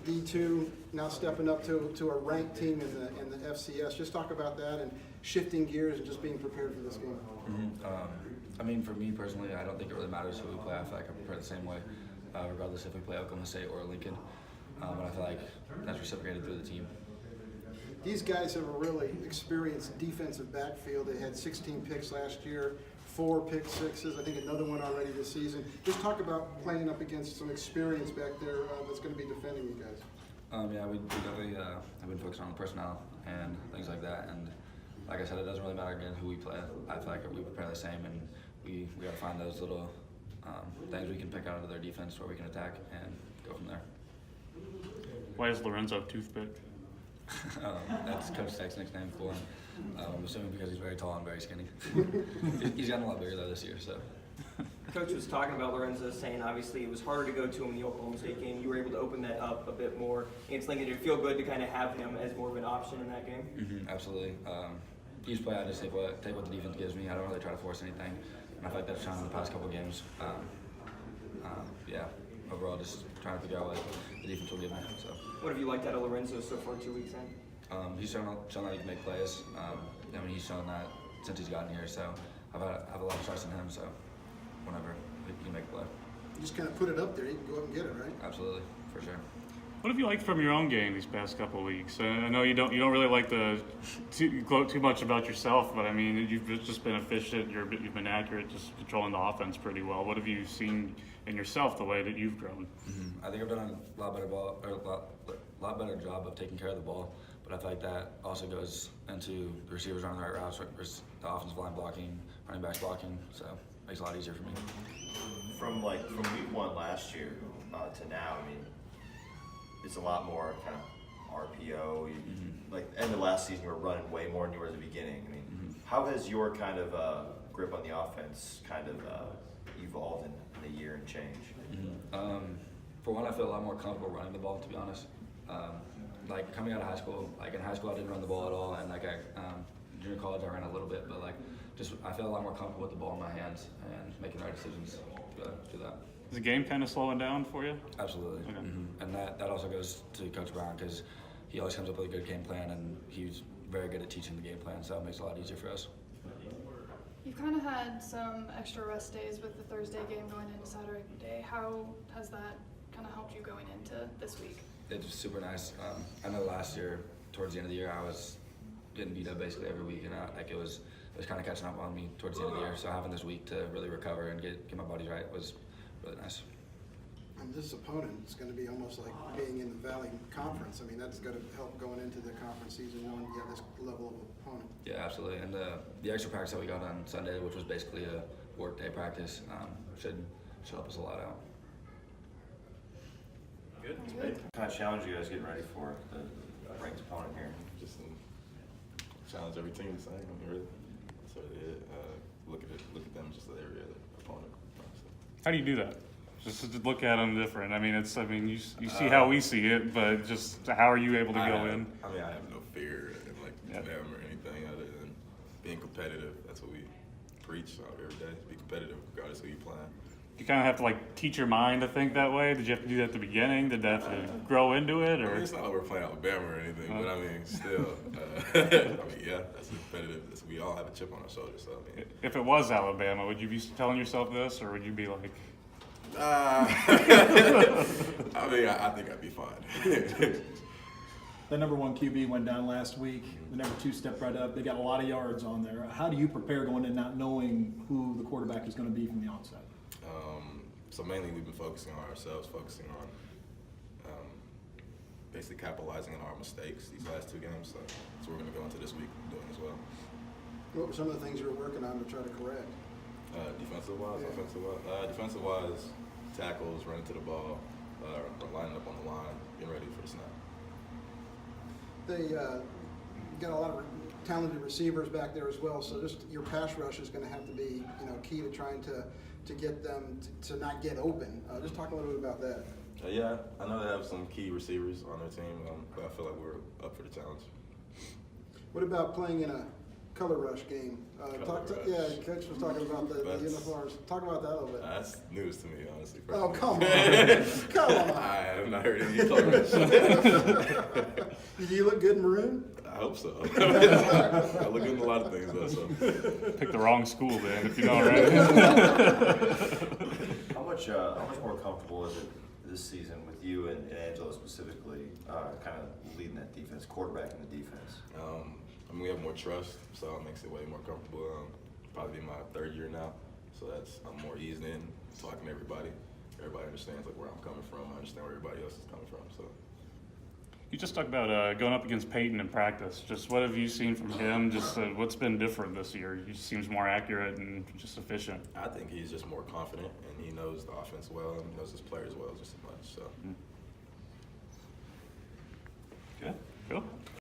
D2 now stepping up to a ranked team in the FCS. Just talk about that and shifting gears and just being prepared for this game. I mean, for me personally, I don't think it really matters who we play. I feel like I prepare the same way, regardless if we play Oklahoma State or Lincoln. But I feel like that's reciprocated through the team. These guys have a really experienced defensive backfield. They had 16 picks last year, 4 pick sixes. I think another one already this season. Just talk about playing up against some experience back there that's going to be defending you guys. Yeah, we definitely have been focused on the personnel and things like that. And like I said, it doesn't really matter again who we play. I feel like we prepare the same, and we got to find those little things we can pick out of their defense where we can attack and go from there. Why is Lorenzo Toothpick? That's Coach Tech's nickname for him. I'm assuming because he's very tall and very skinny. He's gotten a lot bigger though this year, so. Coach was talking about Lorenzo, saying obviously it was harder to go to him in the Oklahoma State game. You were able to open that up a bit more against Lincoln. Did it feel good to kind of have him as more of an option in that game? Absolutely. Each play I just take what the defense gives me. I don't really try to force anything, and I feel like that's shown in the past couple of games. Yeah, overall just trying to figure out what the defense will give me. So. What have you liked out of Lorenzo so far 2 weeks in? He's shown that he can make plays. I mean, he's shown that since he's gotten here. So I have a lot of trust in him. So whenever he can make a play, You just kind of put it up there. You can go up and get it, right? absolutely, for sure. What have you liked from your own game these past couple of weeks? I know you don't really like to gloat too much about yourself, but I mean you've just been efficient. You've been accurate, just controlling the offense pretty well. What have you seen in yourself the way that you've grown? I think I've done a lot better job of taking care of the ball, but I feel like that also goes into the receivers running the right routes, the offensive line blocking, running backs blocking, so it makes it a lot easier for me. From week 1 last year to now, I mean, it's a lot more kind of RPO. Like end of last season, you were running way more than you were at the beginning. I mean, how has your kind of grip on the offense kind of evolved in the year and change? For one, I feel a lot more comfortable running the ball, to be honest. Like coming out of high school, like in high school I didn't run the ball at all, and like junior college I ran a little bit, but like just I feel a lot more comfortable with the ball in my hands and making the right decisions to do that. Is the game kind of slowing down for you? Absolutely. Okay. And that also goes to Coach Brown because he always comes up with a good game plan, and he's very good at teaching the game plan, so it makes it a lot easier for us. You've kind of had some extra rest days with the Thursday game going into Saturday. How has that kind of helped you going into this week? It's super nice. I know last year, towards the end of the year, I was getting beat up basically every week, and it was kind of catching up on me towards the end of the year. So having this week to really recover and get my body right was really nice. And this opponent is going to be almost like being in the Valley Conference. I mean, that's going to help going into the conference season knowing you have this level of opponent. Yeah, absolutely. And the extra practice that we got on Sunday, which was basically a work day practice, should help us a lot out. Good. What kind of challenge are you guys getting ready for the ranked opponent here? Just challenge every team the same. I mean, really. So look at them just like every other opponent. Honestly. How do you do that? Just to look at them different. I mean, you see how we see it, but just how are you able to go in? I mean, I have no fear in them or anything other than being competitive. That's what we preach every day. Be competitive regardless of who you playing. You kind of have to like teach your mind to think that way. Did you have to do that at the beginning? Did that have to grow into it, or? I mean, it's not like we're playing Alabama or anything, but I mean, still, I mean, yeah, that's competitive. We all have a chip on our shoulder, so I mean. If it was Alabama, would you be telling yourself this, or would you be like? I mean, I think I'd be fine. The number 1 QB went down last week. The number 2 stepped right up. They got a lot of yards on there. How do you prepare going in not knowing who the quarterback is going to be from the onset? So mainly we've been focusing on ourselves, focusing on basically capitalizing on our mistakes these last 2 games. So that's what we're going to go into this week doing as well. What were some of the things you were working on to try to correct? Defensive-wise, Yeah. offensive-wise. Defensive-wise, tackles, running to the ball, lining up on the line, getting ready for the snap. They got a lot of talented receivers back there as well, so just your pass rush is going to have to be key to trying to get them to not get open. Just talk a little bit about that. Yeah, I know they have some key receivers on their team, but I feel like we're up for the challenge. What about playing in color rush game. Color rush. Yeah, Coach was talking about the That's- uniforms. Talk about that a little bit. That's news to me, honestly. Oh, personally. come on. Come on. I have not heard any color rush. Do you look good in maroon? I hope so. I look good in a lot of things, though. So. Pick the wrong school, then, if you know, right? How much more comfortable is it this season with you and Angelo specifically, kind of leading that defense, quarterbacking the defense? I mean, we have more trust, so it makes it way more comfortable. Probably be my 3rd year now, so I'm more eased in, talking to everybody. Everybody understands like where I'm coming from. I understand where everybody else is coming from. So. You just talked about going up against Peyton in practice. Just what have you seen from him? Just what's been different this year? He seems more accurate and just efficient. I think he's just more confident, and he knows the offense well, and he knows his players well just as much. So. Yeah, cool.